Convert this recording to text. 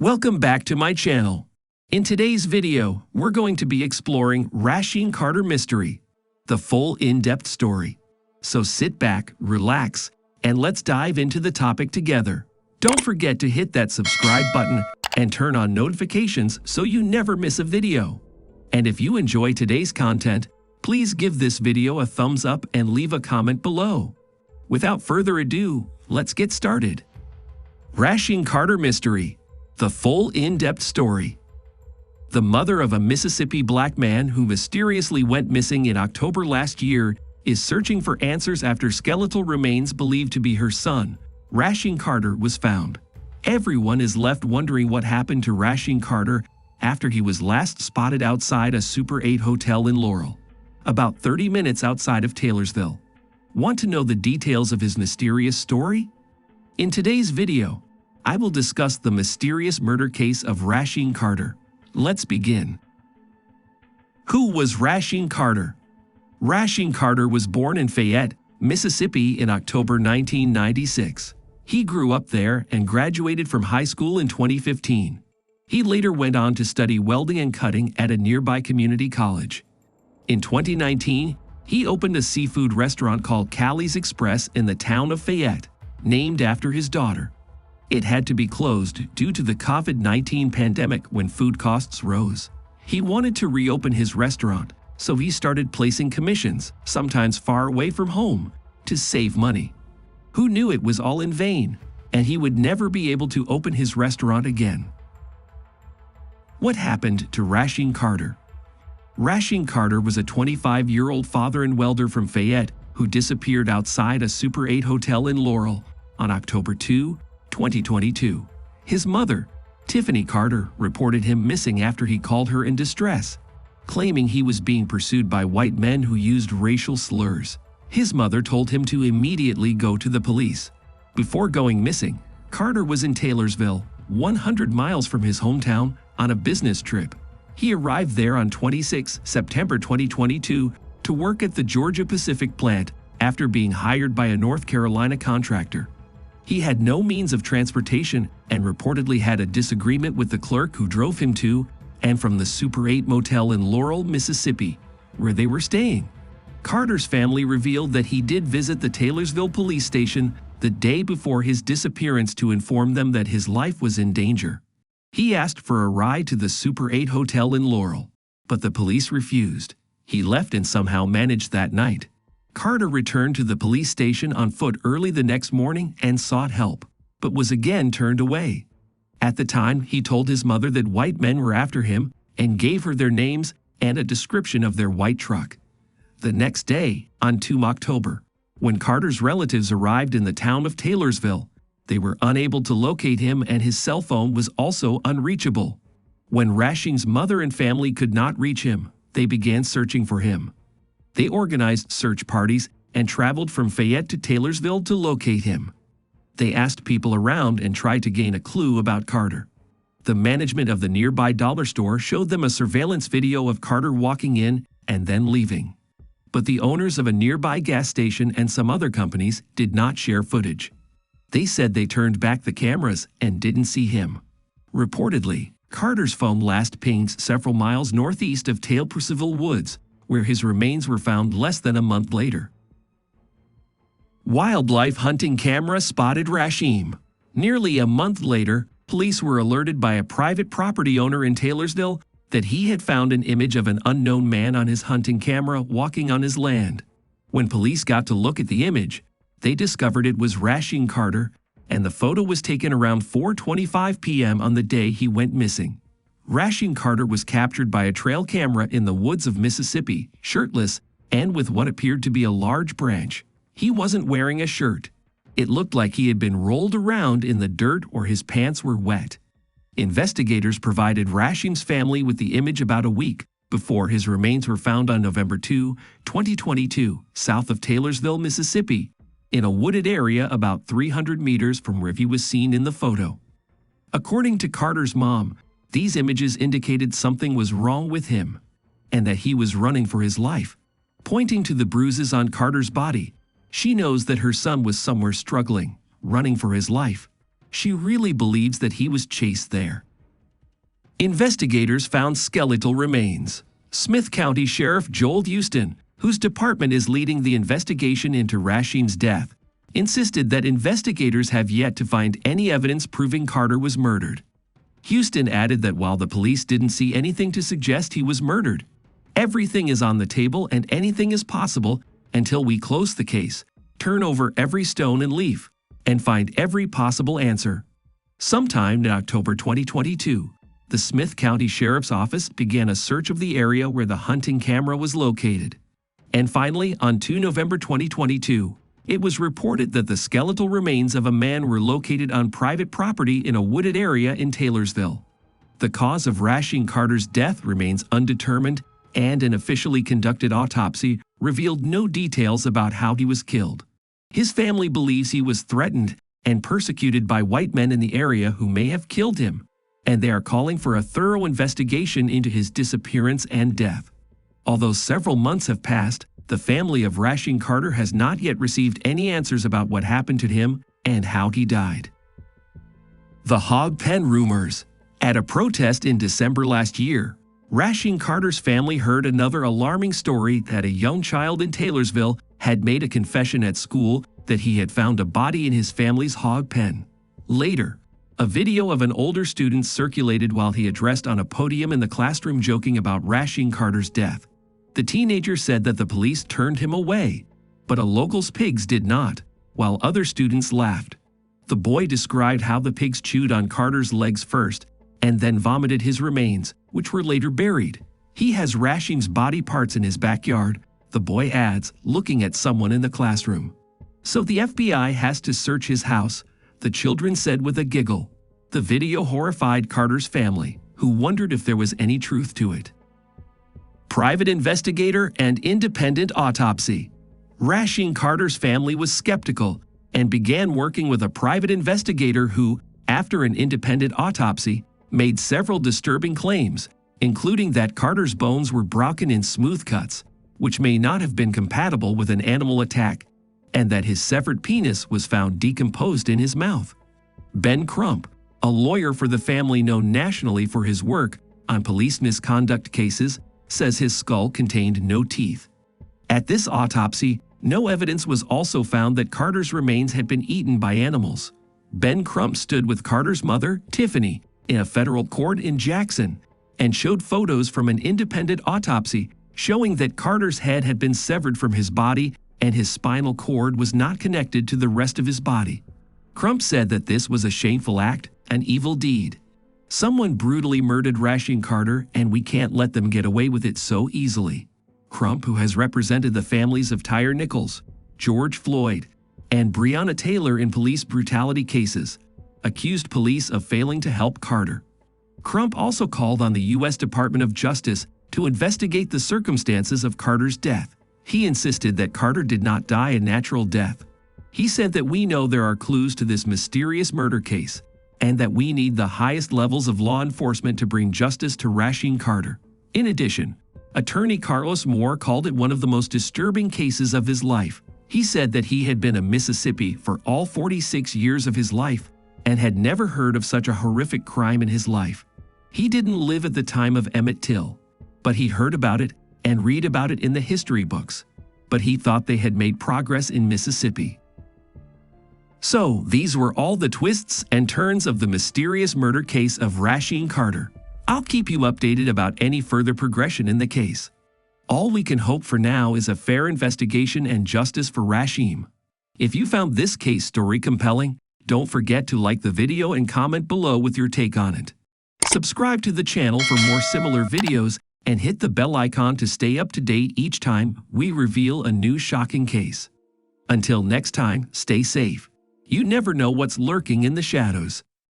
Welcome back to my channel. In today's video, we're going to be exploring Rasheem Carter mystery, the full in-depth story. So sit back, relax, and let's dive into the topic together. Don't forget to hit that subscribe button and turn on notifications so you never miss a video. And if you enjoy today's content, please give this video a thumbs up and leave a comment below. Without further ado, let's get started. Rasheem Carter mystery, the full in-depth story. The mother of a Mississippi black man who mysteriously went missing in October last year is searching for answers after skeletal remains believed to be her son, Rasheem Carter, was found. Everyone is left wondering what happened to Rasheem Carter after he was last spotted outside a Super 8 hotel in Laurel, about 30 minutes outside of Taylorsville. Want to know the details of his mysterious story? In today's video, I will discuss the mysterious murder case of Rasheem Carter. Let's begin. Who was Rasheem Carter? Rasheem Carter was born in Fayette, Mississippi in October 1996. He grew up there and graduated from high school in 2015. He later went on to study welding and cutting at a nearby community college. In 2019, he opened a seafood restaurant called Callie's Express in the town of Fayette, named after his daughter. It had to be closed due to the COVID-19 pandemic when food costs rose. He wanted to reopen his restaurant, so he started placing commissions, sometimes far away from home, to save money. Who knew it was all in vain, and he would never be able to open his restaurant again? What happened to Rasheem Carter? Rasheem Carter was a 25-year-old father and welder from Fayette who disappeared outside a Super 8 hotel in Laurel on October 2, 2022. His mother, Tiffany Carter, reported him missing after he called her in distress, claiming he was being pursued by white men who used racial slurs. His mother told him to immediately go to the police. Before going missing, Carter was in Taylorsville, 100 miles from his hometown, on a business trip. He arrived there on 26 September 2022 to work at the Georgia Pacific plant after being hired by a North Carolina contractor. He had no means of transportation and reportedly had a disagreement with the clerk who drove him to and from the Super 8 motel in Laurel, Mississippi, where they were staying. Carter's family revealed that he did visit the Taylorsville police station the day before his disappearance to inform them that his life was in danger. He asked for a ride to the Super 8 hotel in Laurel, but the police refused. He left and somehow managed that night. Carter returned to the police station on foot early the next morning and sought help, but was again turned away. At the time, he told his mother that white men were after him and gave her their names and a description of their white truck. The next day, on 2 October, when Carter's relatives arrived in the town of Taylorsville, they were unable to locate him and his cell phone was also unreachable. When Rasheem's mother and family could not reach him, they began searching for him. They organized search parties and traveled from Fayette to Taylorsville to locate him. They asked people around and tried to gain a clue about Carter. The management of the nearby dollar store showed them a surveillance video of Carter walking in and then leaving. But the owners of a nearby gas station and some other companies did not share footage. They said they turned back the cameras and didn't see him. Reportedly, Carter's phone last pinged several miles northeast of Taylorsville Woods, where his remains were found less than a month later. Wildlife hunting camera spotted Rasheem. Nearly a month later, police were alerted by a private property owner in Taylorsville that he had found an image of an unknown man on his hunting camera walking on his land. When police got to look at the image, they discovered it was Rasheem Carter, and the photo was taken around 4:25 p.m. on the day he went missing. Rasheem Carter was captured by a trail camera in the woods of Mississippi, shirtless and with what appeared to be a large branch. He wasn't wearing a shirt. It looked like he had been rolled around in the dirt or his pants were wet. Investigators provided Rasheem's family with the image about a week before his remains were found on November 2, 2022, south of Taylorsville, Mississippi, in a wooded area about 300 meters from where he was seen in the photo. According to Carter's mom, these images indicated something was wrong with him and that he was running for his life. Pointing to the bruises on Carter's body, she knows that her son was somewhere struggling, running for his life. She really believes that he was chased there. Investigators found skeletal remains. Smith County Sheriff Joel Houston, whose department is leading the investigation into Rasheem's death, insisted that investigators have yet to find any evidence proving Carter was murdered. Houston added that while the police didn't see anything to suggest he was murdered, everything is on the table and anything is possible until we close the case, turn over every stone and leaf, and find every possible answer. Sometime in October 2022, the Smith County Sheriff's Office began a search of the area where the hunting camera was located. And finally, on 2 November 2022, it was reported that the skeletal remains of a man were located on private property in a wooded area in Taylorsville. The cause of Rasheem Carter's death remains undetermined, and an officially conducted autopsy revealed no details about how he was killed. His family believes he was threatened and persecuted by white men in the area who may have killed him, and they are calling for a thorough investigation into his disappearance and death. Although several months have passed, the family of Rasheem Carter has not yet received any answers about what happened to him and how he died. The hog pen rumors. At a protest in December last year, Rasheem Carter's family heard another alarming story that a young child in Taylorsville had made a confession at school that he had found a body in his family's hog pen. Later, a video of an older student circulated while he addressed on a podium in the classroom joking about Rasheem Carter's death. The teenager said that the police turned him away, but a local's pigs did not, while other students laughed. The boy described how the pigs chewed on Carter's legs first and then vomited his remains, which were later buried. He has Rasheem's body parts in his backyard, the boy adds, looking at someone in the classroom. So the FBI has to search his house, the children said with a giggle. The video horrified Carter's family, who wondered if there was any truth to it. Private investigator and independent autopsy. Rasheem Carter's family was skeptical and began working with a private investigator who, after an independent autopsy, made several disturbing claims, including that Carter's bones were broken in smooth cuts, which may not have been compatible with an animal attack, and that his severed penis was found decomposed in his mouth. Ben Crump, a lawyer for the family known nationally for his work on police misconduct cases, says his skull contained no teeth. At this autopsy, no evidence was also found that Carter's remains had been eaten by animals. Ben Crump stood with Carter's mother, Tiffany, in a federal court in Jackson and showed photos from an independent autopsy showing that Carter's head had been severed from his body and his spinal cord was not connected to the rest of his body. Crump said that this was a shameful act, an evil deed. Someone brutally murdered Rasheem Carter, and we can't let them get away with it so easily. Crump, who has represented the families of Tyre Nichols, George Floyd, and Breonna Taylor in police brutality cases, accused police of failing to help Carter. Crump also called on the U.S. Department of Justice to investigate the circumstances of Carter's death. He insisted that Carter did not die a natural death. He said that we know there are clues to this mysterious murder case, and that we need the highest levels of law enforcement to bring justice to Rasheem Carter. In addition, attorney Carlos Moore called it one of the most disturbing cases of his life. He said that he had been in Mississippi for all 46 years of his life and had never heard of such a horrific crime in his life. He didn't live at the time of Emmett Till, but he heard about it and read about it in the history books. But he thought they had made progress in Mississippi. So, these were all the twists and turns of the mysterious murder case of Rasheem Carter. I'll keep you updated about any further progression in the case. All we can hope for now is a fair investigation and justice for Rasheem. If you found this case story compelling, don't forget to like the video and comment below with your take on it. Subscribe to the channel for more similar videos and hit the bell icon to stay up to date each time we reveal a new shocking case. Until next time, stay safe. You never know what's lurking in the shadows.